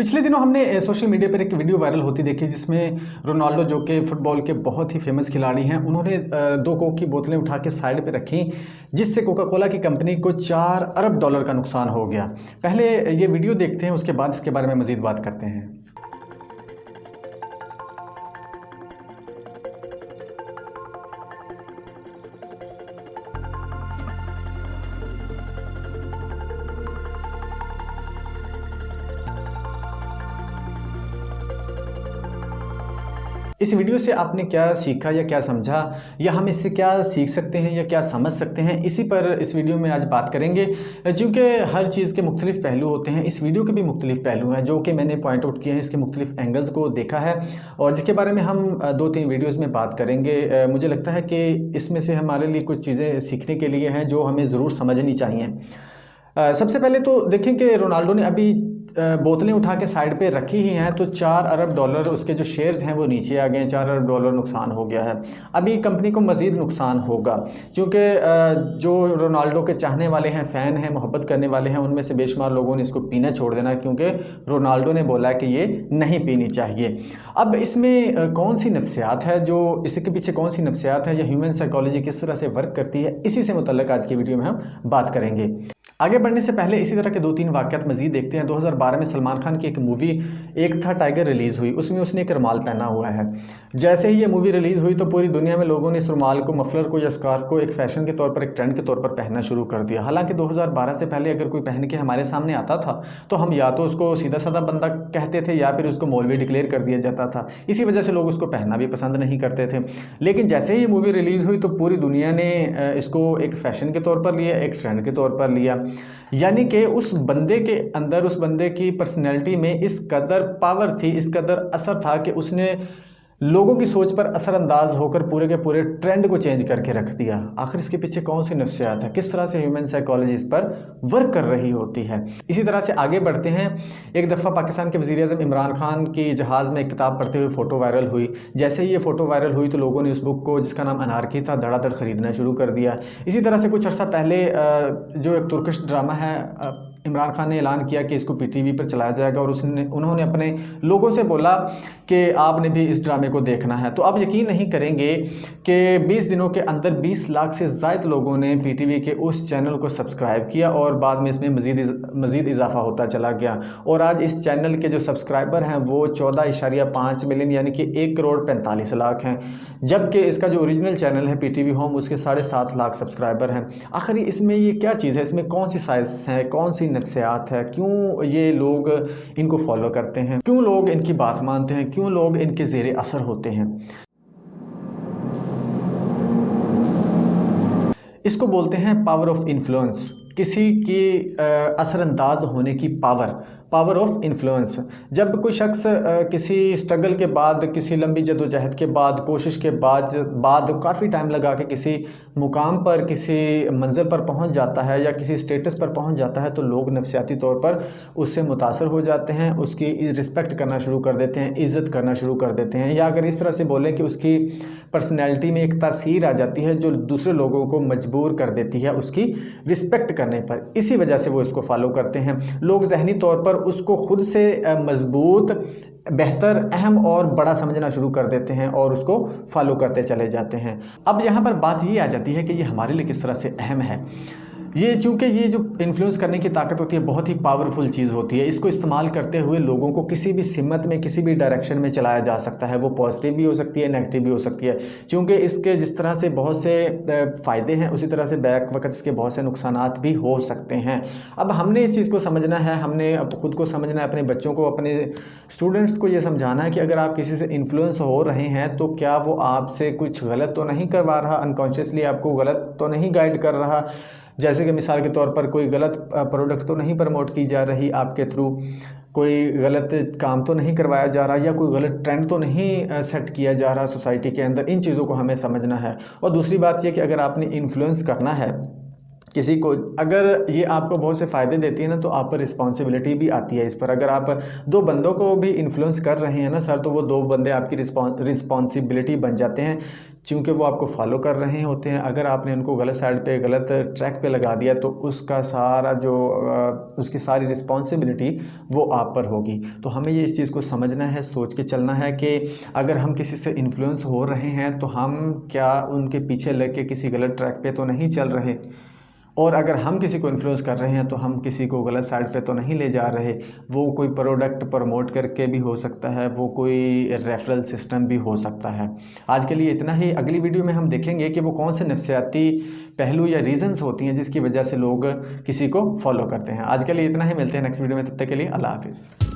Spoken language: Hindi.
पिछले दिनों हमने सोशल मीडिया पर एक वीडियो वायरल होती देखी जिसमें रोनाल्डो जो कि फुटबॉल के बहुत ही फेमस खिलाड़ी हैं, उन्होंने दो कोक की बोतलें उठा के साइड पे रखी, जिससे कोका कोला की कंपनी को $4 अरब का नुकसान हो गया। पहले ये वीडियो देखते हैं, उसके बाद इसके बारे में मज़ीद बात करते हैं। इस वीडियो से आपने क्या सीखा या क्या समझा, या हम इससे क्या सीख सकते हैं या क्या समझ सकते हैं, इसी पर इस वीडियो में आज बात करेंगे। चूँकि हर चीज़ के मुख्तलिफ पहलू होते हैं, इस वीडियो के भी मुख्तलिफ पहलू हैं जो कि मैंने पॉइंट आउट किए हैं, इसके मुख्तलिफ एंगल्स को देखा है और जिसके बारे में हम 2-3 वीडियोज़ में बात करेंगे। मुझे लगता है कि इसमें से हमारे लिए कुछ चीज़ें सीखने के लिए हैं जो हमें ज़रूर समझनी चाहिए। सबसे पहले तो देखें कि रोनाल्डो ने अभी बोतलें उठा के साइड पे रखी ही हैं, तो $4 अरब उसके जो शेयर्स हैं वो नीचे आ गए हैं, $4 अरब नुकसान हो गया है। अभी कंपनी को मज़ीद नुकसान होगा, क्योंकि जो रोनाल्डो के चाहने वाले हैं, फ़ैन हैं, मोहब्बत करने वाले हैं, उनमें से बेशुमार लोगों ने इसको पीना छोड़ देना, क्योंकि रोनाल्डो ने बोला कि ये नहीं पीनी चाहिए। अब इसमें कौन सी नफ्सियात है, जो इसके पीछे कौन सी नफ्सियात है या ह्यूमन साइकोलॉजी किस तरह से वर्क करती है, इसी से मुतल्लिक़ आज की वीडियो में हम बात करेंगे। आगे बढ़ने से पहले इसी तरह के 2-3 वाक़यात मज़ीद देखते हैं। 2012 में सलमान खान की एक मूवी एक था टाइगर रिलीज़ हुई, उसमें उसने एक रुमाल पहना हुआ है। जैसे ही ये मूवी रिलीज़ हुई तो पूरी दुनिया में लोगों ने इस रुमाल को, मफलर को या स्कार्फ को एक फ़ैशन के तौर पर, एक ट्रेंड के तौर पर पहनना शुरू कर दिया। हालांकि 2012 से पहले अगर कोई पहन के हमारे सामने आता था तो हम या तो उसको सीधा साधा बंदा कहते थे या फिर उसको मौलवी डिक्लेयर कर दिया जाता था। इसी वजह से लोग उसको पहनना भी पसंद नहीं करते थे। लेकिन जैसे ही ये मूवी रिलीज़ हुई तो पूरी दुनिया ने इसको एक फ़ैशन के तौर पर लिया, एक ट्रेंड के तौर पर लिया। यानी कि उस बंदे के अंदर, उस बंदे की पर्सनैलिटी में इस कदर पावर थी, इस कदर असर था कि उसने लोगों की सोच पर असरअंदाज होकर पूरे के पूरे ट्रेंड को चेंज करके रख दिया। आखिर इसके पीछे कौन सी नफ्सियात है, किस तरह से ह्यूमन साइकोलॉजी इस पर वर्क कर रही होती है। इसी तरह से आगे बढ़ते हैं। एक दफ़ा पाकिस्तान के वज़ीर-ए-आज़म इमरान खान की जहाज़ में एक किताब पढ़ते हुए फ़ोटो वायरल हुई। जैसे ही ये फ़ोटो वायरल हुई तो लोगों ने उस बुक को, जिसका नाम अनारकी था, धड़ाधड़ ख़रीदना शुरू कर दिया। इसी तरह से कुछ अर्सा पहले जो एक तुर्किश ड्रामा है, इमरान खान ने ऐलान किया कि इसको पीटीवी पर चलाया जाएगा और उन्होंने अपने लोगों से बोला कि आपने भी इस ड्रामे को देखना है। तो आप यकीन नहीं करेंगे कि 20 दिनों के अंदर 20 लाख से ज़ायद लोगों ने पीटीवी के उस चैनल को सब्सक्राइब किया और बाद में इसमें मज़ीद इजाफा होता चला गया और आज इस चैनल के जो सब्सक्राइबर हैं वो 14.5 मिलियन यानी कि 1,45,00,000 हैं, जबकि इसका जो ओरिजिनल चैनल है पीटीवी होम, उसके 7.5 लाख सब्सक्राइबर हैं। आखिर इसमें ये क्या चीज़ है, इसमें कौन सी साइंस है, कौन सी नफ्सियात है, क्यों ये लोग इनको फॉलो करते हैं, क्यों लोग इनकी बात मानते हैं, क्यों लोग इनके ज़ेरे असर होते हैं। इसको बोलते हैं पावर ऑफ इन्फ्लुएंस, किसी की असरअंदाज होने की पावर ऑफ इन्फ्लुएंस। जब कोई शख्स किसी स्ट्रगल के बाद, किसी लंबी जद्दोजहद के बाद, कोशिश के बाद काफ़ी टाइम लगा के किसी मुकाम पर, किसी मंज़िल पर पहुंच जाता है या किसी स्टेटस पर पहुंच जाता है तो लोग नफ्सियाती तौर पर उससे मुतासर हो जाते हैं, उसकी रिस्पेक्ट करना शुरू कर देते हैं, इज़्ज़त करना शुरू कर देते हैं, या अगर इस तरह से बोलें कि उसकी पर्सनैलिटी में एक तासीर आ जाती है जो दूसरे लोगों को मजबूर कर देती है उसकी रिस्पेक्ट करने पर। इसी वजह से वो इसको फॉलो करते हैं। लोग ज़हनी तौर पर उसको खुद से मजबूत, बेहतर, अहम और बड़ा समझना शुरू कर देते हैं और उसको फॉलो करते चले जाते हैं। अब यहाँ पर बात ये आ जाती है कि ये हमारे लिए किस तरह से अहम है। ये चूँकि ये जो इन्फ्लुएंस करने की ताकत होती है बहुत ही पावरफुल चीज़ होती है। इसको इस्तेमाल करते हुए लोगों को किसी भी सिमत में, किसी भी डायरेक्शन में चलाया जा सकता है। वो पॉजिटिव भी हो सकती है, नेगेटिव भी हो सकती है। चूँकि इसके जिस तरह से बहुत से फ़ायदे हैं, उसी तरह से बैक वक़्त इसके बहुत से नुकसानात भी हो सकते हैं। अब हमने इस चीज़ को समझना है, हमने अब खुद को समझना है, अपने बच्चों को, अपने स्टूडेंट्स को ये समझाना है कि अगर आप किसी से इन्फ्लुएंस हो रहे हैं तो क्या वो आपसे कुछ गलत तो नहीं करवा रहा, अनकॉन्शियसली आपको गलत तो नहीं गाइड कर रहा। जैसे कि मिसाल के तौर पर कोई गलत प्रोडक्ट तो नहीं प्रमोट की जा रही आपके थ्रू, कोई गलत काम तो नहीं करवाया जा रहा, या कोई गलत ट्रेंड तो नहीं सेट किया जा रहा सोसाइटी के अंदर। इन चीज़ों को हमें समझना है। और दूसरी बात यह कि अगर आपने इन्फ्लुएंस करना है किसी को अगर ये आपको बहुत से फ़ायदे देती है ना, तो आप पर रिस्पॉन्सिबिलिटी भी आती है इस पर। अगर आप दो बंदों को भी इन्फ्लुएंस कर रहे हैं ना सर, तो वो दो बंदे आपकी रिस्पॉन्सिबिलिटी बन जाते हैं, क्योंकि वो आपको फॉलो कर रहे होते हैं। अगर आपने उनको गलत साइड पे, गलत ट्रैक पे लगा दिया, तो उसका सारा जो उसकी सारी रिस्पॉन्सिबिलिटी वो आप पर होगी। तो हमें ये इस चीज़ को समझना है, सोच के चलना है कि अगर हम किसी से इन्फ्लुएंस हो रहे हैं तो हम क्या उनके पीछे लग के किसी गलत ट्रैक पे तो नहीं चल रहे, और अगर हम किसी को इन्फ्लुएंस कर रहे हैं तो हम किसी को गलत साइड पे तो नहीं ले जा रहे। वो कोई प्रोडक्ट प्रमोट करके भी हो सकता है, वो कोई रेफरल सिस्टम भी हो सकता है। आज के लिए इतना ही। अगली वीडियो में हम देखेंगे कि वो कौन से नफ्सियाती पहलू या रीज़न्स होती हैं जिसकी वजह से लोग किसी को फॉलो करते हैं। आज के लिए इतना ही, मिलते हैं नेक्स्ट वीडियो में, तब तक के लिए अल्लाह हाफिज़।